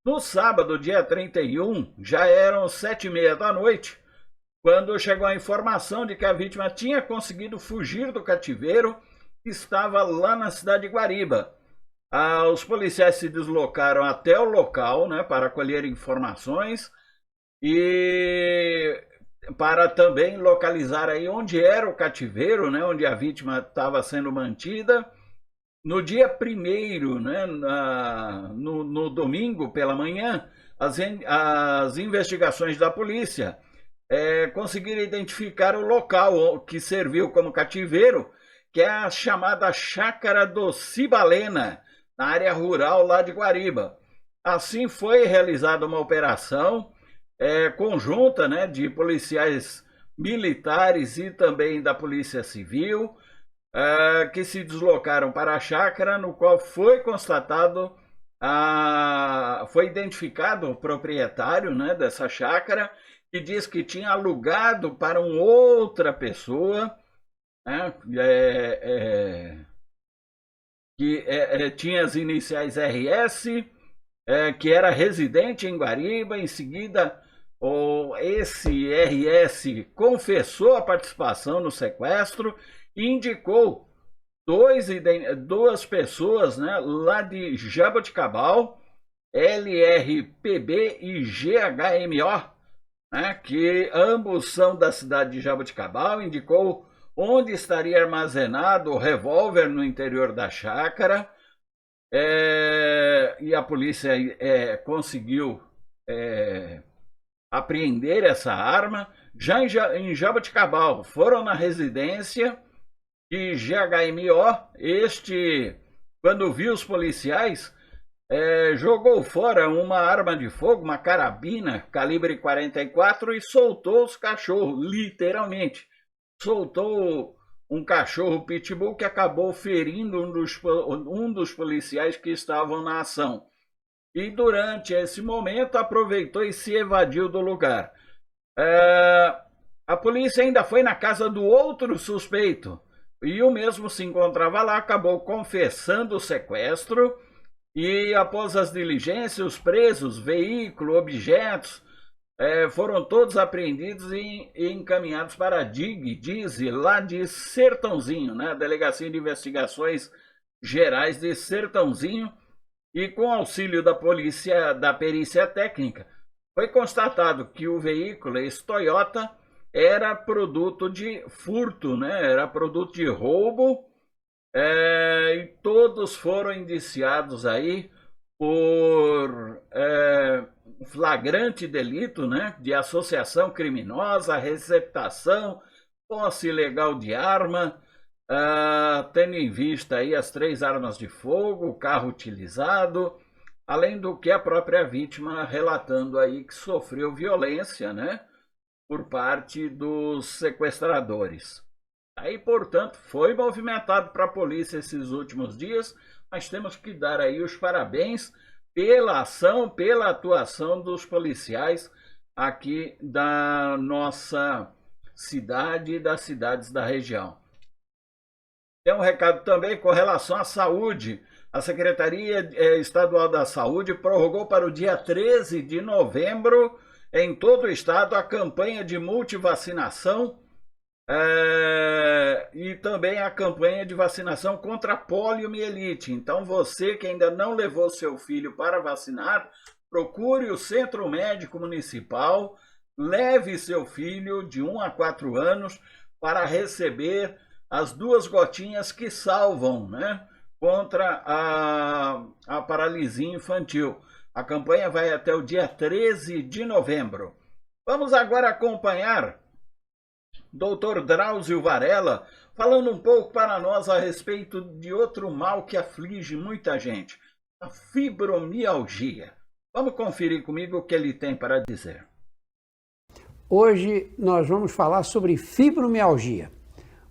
No sábado, dia 31, já eram 7h30 da noite, quando chegou a informação de que a vítima tinha conseguido fugir do cativeiro que estava lá na cidade de Guariba. Os policiais se deslocaram até o local, né, para colher informações e para também localizar aí onde era o cativeiro, né, onde a vítima estava sendo mantida. No dia 1º, né, no domingo pela manhã, as investigações da polícia conseguiram identificar o local que serviu como cativeiro, que é a chamada Chácara do Cibalena, na área rural lá de Guariba. Assim foi realizada uma operação conjunta, né, de policiais militares e também da Polícia Civil, que se deslocaram para a chácara, no qual foi constatado, foi identificado o proprietário, né, dessa chácara, que diz que tinha alugado para uma outra pessoa, né, que tinha as iniciais RS, que era residente em Guariba. Em seguida, esse RS confessou a participação no sequestro e indicou duas pessoas, né, lá de Jaboticabal, LRPB e GHMO, né, que ambos são da cidade de Jaboticabal. Indicou onde estaria armazenado o revólver no interior da chácara, e a polícia conseguiu apreender essa arma. Já em Jaboticabal, foram na residência de GHMO. Quando viu os policiais, jogou fora uma arma de fogo, uma carabina calibre 44, e soltou os cachorros, literalmente. Soltou um cachorro pitbull que acabou ferindo um dos policiais que estavam na ação. E durante esse momento aproveitou e se evadiu do lugar. A polícia ainda foi na casa do outro suspeito, e o mesmo se encontrava lá, acabou confessando o sequestro. E após as diligências, os presos, veículo, objetos, foram todos apreendidos e encaminhados para a DIZ, lá de Sertãozinho, né? Delegacia de Investigações Gerais de Sertãozinho. E com auxílio da polícia, da perícia técnica, foi constatado que o veículo, esse Toyota, era produto de furto, né? Era produto de roubo, e todos foram indiciados aí por flagrante delito, né, de associação criminosa, receptação, posse ilegal de arma, tendo em vista aí as 3 armas de fogo, o carro utilizado, além do que a própria vítima relatando aí que sofreu violência, né, por parte dos sequestradores. Aí, portanto, foi movimentado para a polícia esses últimos dias, mas temos que dar aí os parabéns pela ação, pela atuação dos policiais aqui da nossa cidade e das cidades da região. Tem um recado também com relação à saúde. A Secretaria Estadual da Saúde prorrogou para o dia 13 de novembro, em todo o estado, a campanha de multivacinação e também a campanha de vacinação contra a poliomielite. Então, você que ainda não levou seu filho para vacinar, procure o Centro Médico Municipal, leve seu filho de 1 a 4 anos para receber as 2 gotinhas que salvam, né, contra a paralisia infantil. A campanha vai até o dia 13 de novembro. Vamos agora acompanhar Dr. Drauzio Varela falando um pouco para nós a respeito de outro mal que aflige muita gente, a fibromialgia. Vamos conferir comigo o que ele tem para dizer. Hoje nós vamos falar sobre fibromialgia,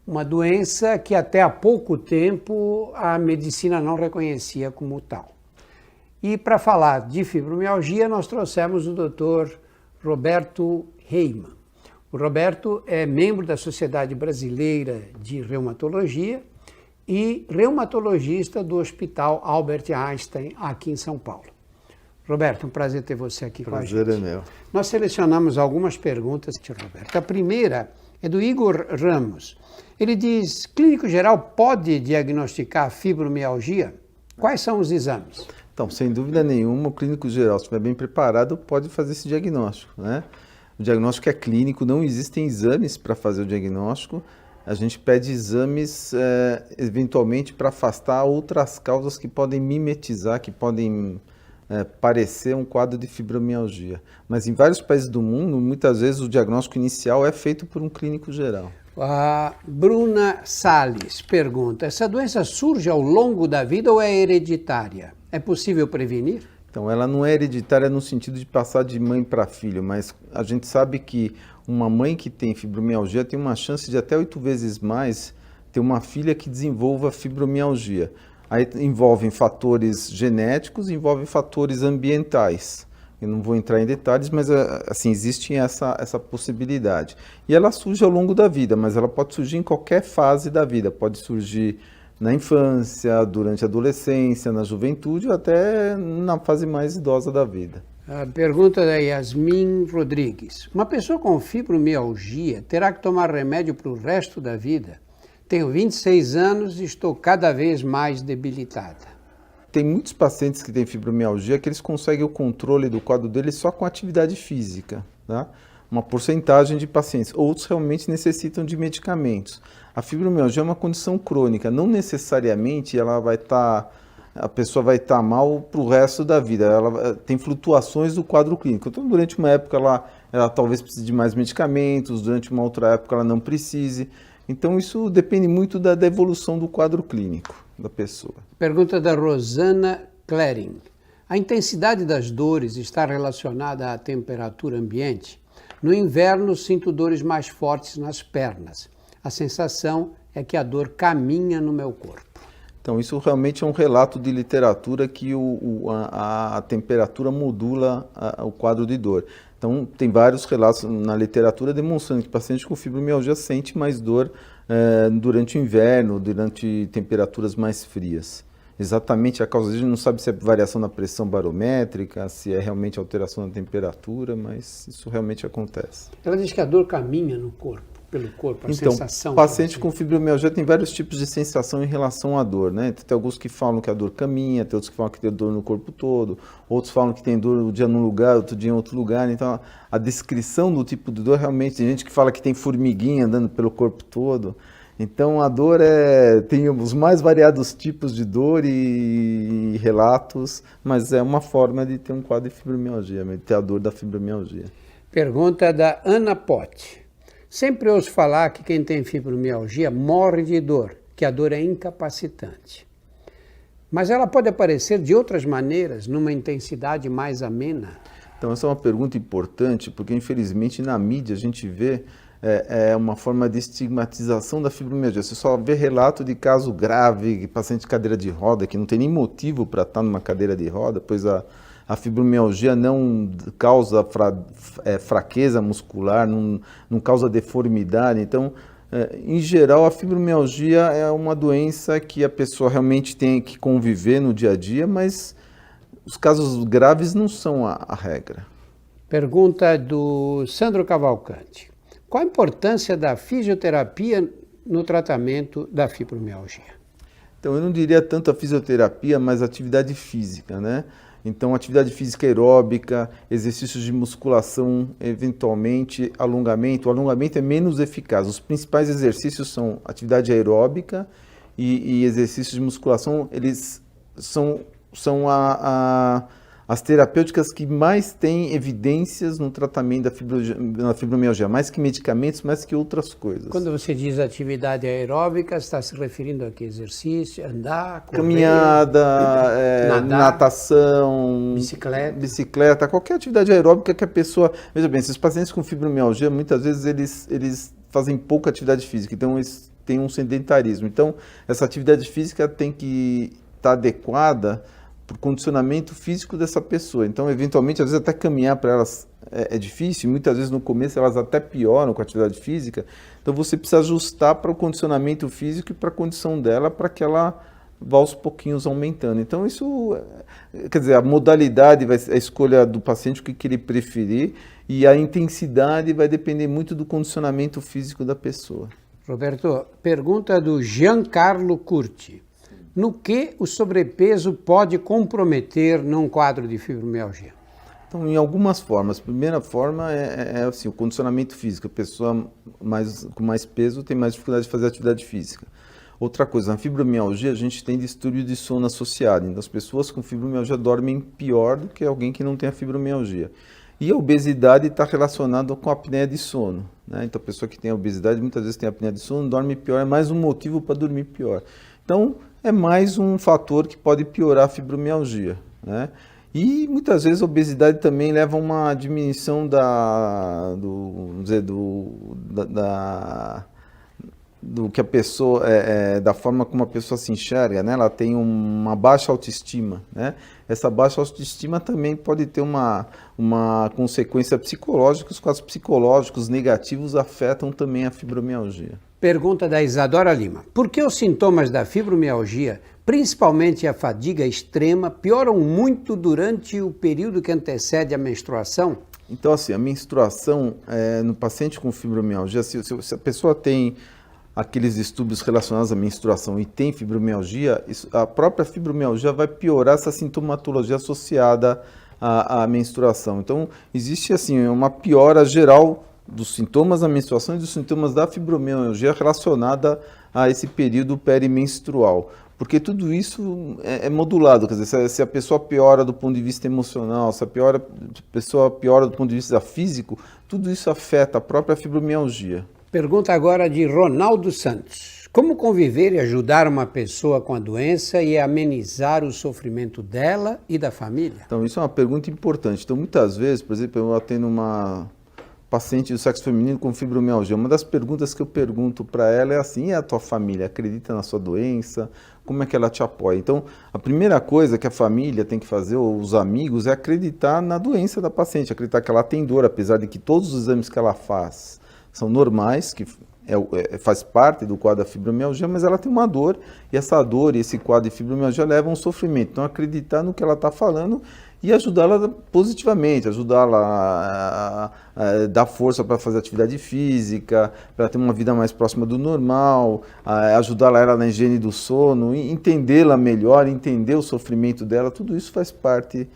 uma doença que até há pouco tempo a medicina não reconhecia como tal. E para falar de fibromialgia, nós trouxemos o Dr. Roberto Reimann. O Roberto é membro da Sociedade Brasileira de Reumatologia e reumatologista do Hospital Albert Einstein, aqui em São Paulo. Roberto, um prazer ter você aqui com a gente. Prazer é meu. Nós selecionamos algumas perguntas, Roberto. A primeira é do Igor Ramos. Ele diz: clínico geral pode diagnosticar fibromialgia? Quais são os exames? Então, sem dúvida nenhuma, o clínico geral, se estiver bem preparado, pode fazer esse diagnóstico, né? O diagnóstico é clínico, não existem exames para fazer o diagnóstico. A gente pede exames, eventualmente, para afastar outras causas que podem mimetizar, que podem parecer um quadro de fibromialgia. Mas em vários países do mundo, muitas vezes o diagnóstico inicial é feito por um clínico geral. A Bruna Salles pergunta: essa doença surge ao longo da vida ou é hereditária? É possível prevenir? Então, ela não é hereditária no sentido de passar de mãe para filho, mas a gente sabe que uma mãe que tem fibromialgia tem uma chance de até 8 vezes mais ter uma filha que desenvolva fibromialgia. Aí envolvem fatores genéticos, envolvem fatores ambientais. Eu não vou entrar em detalhes, mas assim, existe essa possibilidade. E ela surge ao longo da vida, mas ela pode surgir em qualquer fase da vida. Pode surgir na infância, durante a adolescência, na juventude ou até na fase mais idosa da vida. A pergunta da Yasmin Rodrigues. Uma pessoa com fibromialgia terá que tomar remédio para o resto da vida? Tenho 26 anos e estou cada vez mais debilitada. Tem muitos pacientes que têm fibromialgia que eles conseguem o controle do quadro deles só com atividade física, tá? Uma porcentagem de pacientes. Outros realmente necessitam de medicamentos. A fibromialgia é uma condição crônica, não necessariamente a pessoa vai estar mal para o resto da vida. Ela tem flutuações do quadro clínico. Então, durante uma época ela talvez precise de mais medicamentos, durante uma outra época ela não precise. Então, isso depende muito da evolução do quadro clínico da pessoa. Pergunta da Rosana Klering. A intensidade das dores está relacionada à temperatura ambiente? No inverno, sinto dores mais fortes nas pernas. A sensação é que a dor caminha no meu corpo. Então, isso realmente é um relato de literatura que a temperatura modula o quadro de dor. Então, tem vários relatos na literatura demonstrando que pacientes com fibromialgia sentem mais dor durante o inverno, durante temperaturas mais frias. Exatamente a causa disso, a gente não sabe se é variação na pressão barométrica, se é realmente alteração na temperatura, mas isso realmente acontece. Ela diz que a dor caminha no corpo. Pelo corpo, a sensação. Paciente com fibromialgia tem vários tipos de sensação em relação à dor, né? Tem alguns que falam que a dor caminha, tem outros que falam que tem dor no corpo todo, outros falam que tem dor um dia num lugar, outro dia em outro lugar. Então, a descrição do tipo de dor realmente, tem gente que fala que tem formiguinha andando pelo corpo todo. Então, a dor tem os mais variados tipos de dor e relatos, mas é uma forma de ter um quadro de fibromialgia, de ter a dor da fibromialgia. Pergunta da Ana Potti. Sempre ouço falar que quem tem fibromialgia morre de dor, que a dor é incapacitante. Mas ela pode aparecer de outras maneiras, numa intensidade mais amena? Então, essa é uma pergunta importante, porque infelizmente na mídia a gente vê uma forma de estigmatização da fibromialgia. Você só vê relato de caso grave, paciente de cadeira de roda, que não tem nem motivo para estar numa cadeira de roda, pois a fibromialgia não causa fraqueza muscular, não causa deformidade. Então, em geral, a fibromialgia é uma doença que a pessoa realmente tem que conviver no dia a dia, mas os casos graves não são a regra. Pergunta do Sandro Cavalcante. Qual a importância da fisioterapia no tratamento da fibromialgia? Então, eu não diria tanto a fisioterapia, mas a atividade física, né? Então, atividade física aeróbica, exercícios de musculação, eventualmente alongamento. O alongamento é menos eficaz. Os principais exercícios são atividade aeróbica e exercícios de musculação. Eles são as terapêuticas que mais têm evidências no tratamento da fibromialgia, mais que medicamentos, mais que outras coisas. Quando você diz atividade aeróbica, está se referindo a que exercício? Andar, correr, caminhada, natação, bicicleta, qualquer atividade aeróbica que a pessoa... Veja bem, esses pacientes com fibromialgia, muitas vezes eles fazem pouca atividade física, então eles têm um sedentarismo. Então, essa atividade física tem que estar adequada para o condicionamento físico dessa pessoa. Então, eventualmente, às vezes até caminhar para elas é difícil, muitas vezes no começo elas até pioram com a atividade física, então você precisa ajustar para o condicionamento físico e para a condição dela, para que ela vá aos pouquinhos aumentando. Então, isso, quer dizer, a modalidade, a escolha do paciente, o que ele preferir, e a intensidade vai depender muito do condicionamento físico da pessoa. Roberto, pergunta do Giancarlo Curti. No que o sobrepeso pode comprometer num quadro de fibromialgia? Então, em algumas formas. A primeira forma é assim, o condicionamento físico. A pessoa com mais peso tem mais dificuldade de fazer atividade física. Outra coisa, na fibromialgia a gente tem distúrbio de sono associado. Então, as pessoas com fibromialgia dormem pior do que alguém que não tem a fibromialgia. E a obesidade está relacionada com a apneia de sono, né? Então, a pessoa que tem a obesidade muitas vezes tem a apneia de sono, dorme pior, é mais um motivo para dormir pior. Então, é mais um fator que pode piorar a fibromialgia, né? E muitas vezes a obesidade também leva a uma diminuição do que a pessoa, da forma como a pessoa se enxerga, né? Ela tem uma baixa autoestima, né? Essa baixa autoestima também pode ter uma consequência psicológica, os quadros psicológicos negativos afetam também a fibromialgia. Pergunta da Isadora Lima. Por que os sintomas da fibromialgia, principalmente a fadiga extrema, pioram muito durante o período que antecede a menstruação? Então, assim, a menstruação no paciente com fibromialgia, se a pessoa tem aqueles distúrbios relacionados à menstruação e tem fibromialgia, a própria fibromialgia vai piorar essa sintomatologia associada à menstruação. Então, existe assim uma piora geral dos sintomas da menstruação e dos sintomas da fibromialgia relacionada a esse período perimenstrual. Porque tudo isso é modulado, quer dizer, se a pessoa piora do ponto de vista emocional, se a pessoa piora do ponto de vista físico, tudo isso afeta a própria fibromialgia. Pergunta agora de Ronaldo Santos. Como conviver e ajudar uma pessoa com a doença e amenizar o sofrimento dela e da família? Então, isso é uma pergunta importante. Então, muitas vezes, por exemplo, eu atendo uma paciente do sexo feminino com fibromialgia. Uma das perguntas que eu pergunto para ela é assim: e a tua família acredita na sua doença? Como é que ela te apoia? Então, a primeira coisa que a família tem que fazer, ou os amigos, é acreditar na doença da paciente, acreditar que ela tem dor, apesar de que todos os exames que ela faz são normais, que faz parte do quadro da fibromialgia, mas ela tem uma dor, e essa dor e esse quadro de fibromialgia levam a um sofrimento. Então, acreditar no que ela está falando e ajudá-la positivamente, ajudá-la a dar força para fazer atividade física, para ter uma vida mais próxima do normal, ajudá-la ela na higiene do sono, entendê-la melhor, entender o sofrimento dela, tudo isso faz parte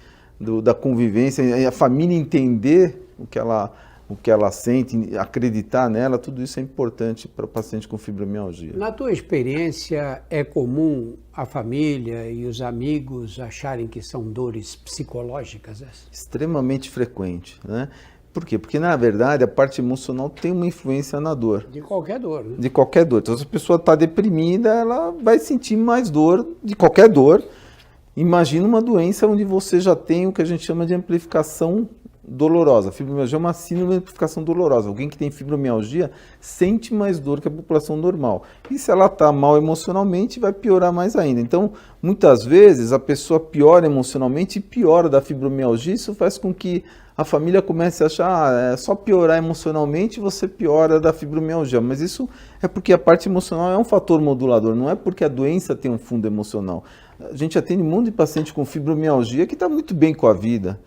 da convivência, e a família entender o que ela sente, acreditar nela, tudo isso é importante para o paciente com fibromialgia. Na tua experiência, é comum a família e os amigos acharem que são dores psicológicas? Extremamente frequente, né? Por quê? Porque, na verdade, a parte emocional tem uma influência na dor. De qualquer dor, né? De qualquer dor. Então, se a pessoa está deprimida, ela vai sentir mais dor de qualquer dor. Imagina uma doença onde você já tem o que a gente chama de amplificação dolorosa. A fibromialgia é uma síndrome de amplificação dolorosa. Alguém que tem fibromialgia sente mais dor que a população normal. E se ela está mal emocionalmente, vai piorar mais ainda. Então, muitas vezes, a pessoa piora emocionalmente e piora da fibromialgia. Isso faz com que a família comece a achar, é só piorar emocionalmente, você piora da fibromialgia. Mas isso é porque a parte emocional é um fator modulador, não é porque a doença tem um fundo emocional. A gente atende um monte de paciente com fibromialgia que está muito bem com a vida.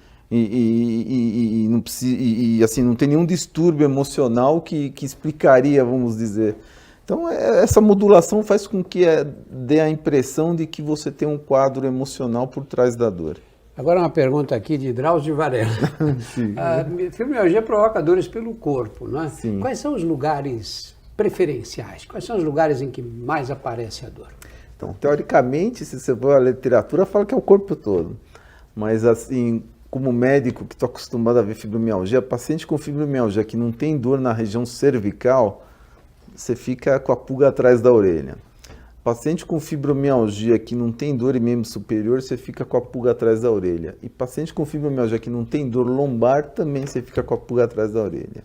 Assim, não tem nenhum distúrbio emocional que explicaria, vamos dizer. Então, essa modulação faz com que dê a impressão de que você tem um quadro emocional por trás da dor. Agora uma pergunta aqui de Drauzio Varela. A fibromialgia provoca dores pelo corpo, não é? Sim. Quais são os lugares preferenciais? Quais são os lugares em que mais aparece a dor? Então, teoricamente, se você for a literatura, fala que é o corpo todo. Mas, assim, como médico que estou acostumado a ver fibromialgia, paciente com fibromialgia que não tem dor na região cervical, você fica com a pulga atrás da orelha. Paciente com fibromialgia que não tem dor em membro superior, você fica com a pulga atrás da orelha. E paciente com fibromialgia que não tem dor lombar, também você fica com a pulga atrás da orelha.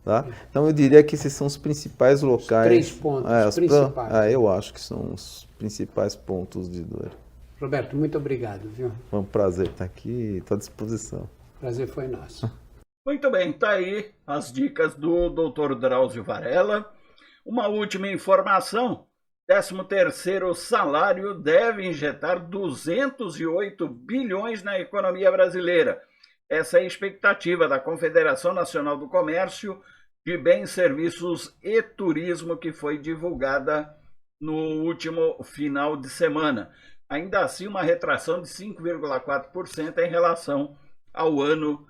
Tá? Então eu diria que esses são os principais locais. Os 3 pontos principais. Eu acho que são os principais pontos de dor. Roberto, muito obrigado, viu? Foi um prazer estar aqui, estou à disposição. Prazer foi nosso. Muito bem, tá aí as dicas do Dr. Drauzio Varela. Uma última informação: 13º salário deve injetar 208 bilhões na economia brasileira. Essa é a expectativa da Confederação Nacional do Comércio de Bens, Serviços e Turismo, que foi divulgada no último final de semana. Ainda assim, uma retração de 5,4% em relação ao ano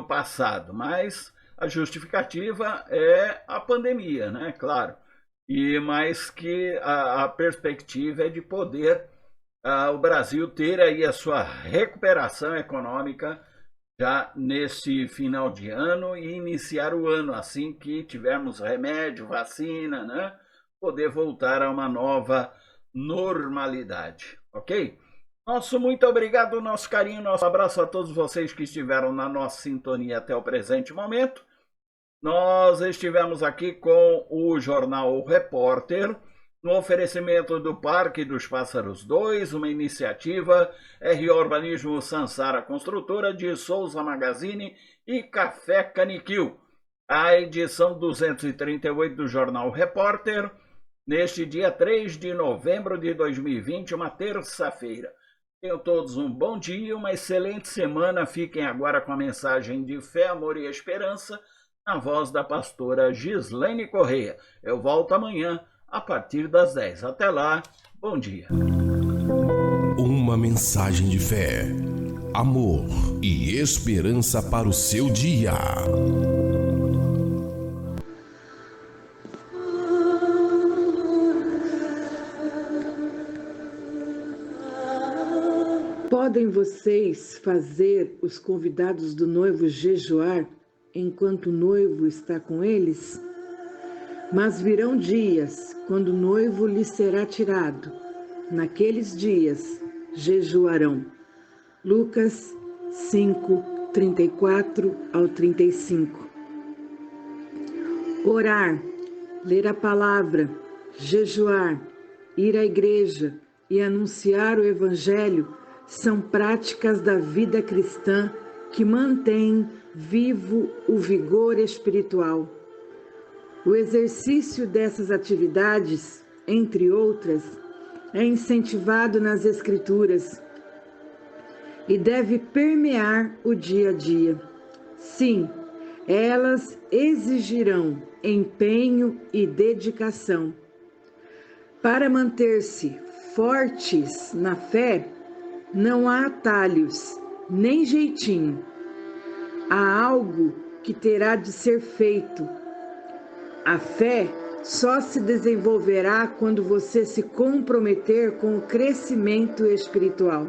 passado. Mas a justificativa é a pandemia, né? Claro. Mas que a perspectiva é de poder o Brasil ter aí a sua recuperação econômica já nesse final de ano e iniciar o ano assim que tivermos remédio, vacina, né? Poder voltar a uma nova normalidade, ok? Nosso muito obrigado, nosso carinho, nosso abraço a todos vocês que estiveram na nossa sintonia até o presente momento. Nós estivemos aqui com o Jornal O Repórter, no oferecimento do Parque dos Pássaros 2, uma iniciativa RO Urbanismo Sansara Construtora, de Souza Magazine e Café Caniquil. A edição 238 do Jornal O Repórter, neste dia 3 de novembro de 2020, uma terça-feira. Tenham todos um bom dia, uma excelente semana. Fiquem agora com a mensagem de fé, amor e esperança, na voz da pastora Gislene Correia. Eu volto amanhã, a partir das 10. Até lá, bom dia. Uma mensagem de fé, amor e esperança para o seu dia. Podem vocês fazer os convidados do noivo jejuar enquanto o noivo está com eles? Mas virão dias quando o noivo lhes será tirado. Naqueles dias jejuarão. Lucas 5, 34 ao 35. Orar, ler a palavra, jejuar, ir à igreja e anunciar o evangelho são práticas da vida cristã que mantêm vivo o vigor espiritual. O exercício dessas atividades, entre outras, é incentivado nas Escrituras e deve permear o dia a dia. Sim, elas exigirão empenho e dedicação. Para manter-se fortes na fé, não há atalhos, nem jeitinho. Há algo que terá de ser feito. A fé só se desenvolverá quando você se comprometer com o crescimento espiritual,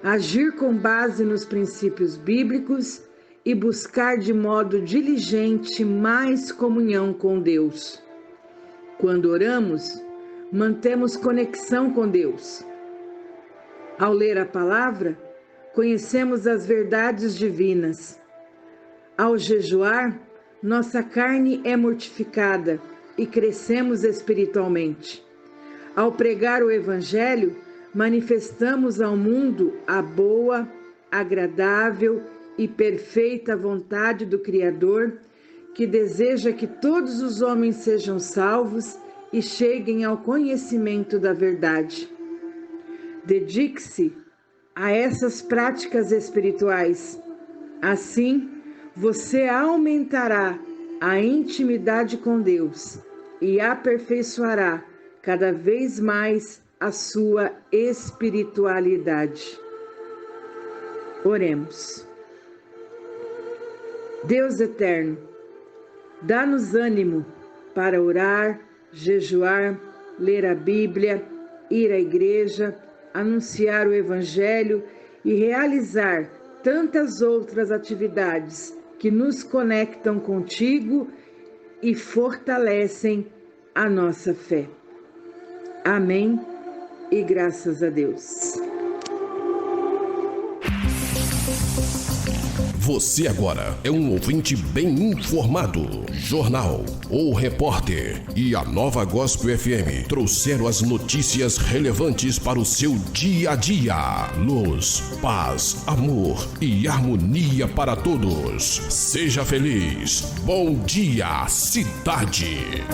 agir com base nos princípios bíblicos e buscar de modo diligente mais comunhão com Deus. Quando oramos, mantemos conexão com Deus. Ao ler a palavra, conhecemos as verdades divinas. Ao jejuar, nossa carne é mortificada e crescemos espiritualmente. Ao pregar o Evangelho, manifestamos ao mundo a boa, agradável e perfeita vontade do Criador, que deseja que todos os homens sejam salvos e cheguem ao conhecimento da verdade. Dedique-se a essas práticas espirituais. Assim, você aumentará a intimidade com Deus e aperfeiçoará cada vez mais a sua espiritualidade. Oremos. Deus eterno, dá-nos ânimo para orar, jejuar, ler a Bíblia, ir à igreja, anunciar o Evangelho e realizar tantas outras atividades que nos conectam contigo e fortalecem a nossa fé. Amém e graças a Deus. Você agora é um ouvinte bem informado. Jornal O Repórter e a Nova Gospel FM trouxeram as notícias relevantes para o seu dia a dia. Luz, paz, amor e harmonia para todos. Seja feliz. Bom dia, cidade.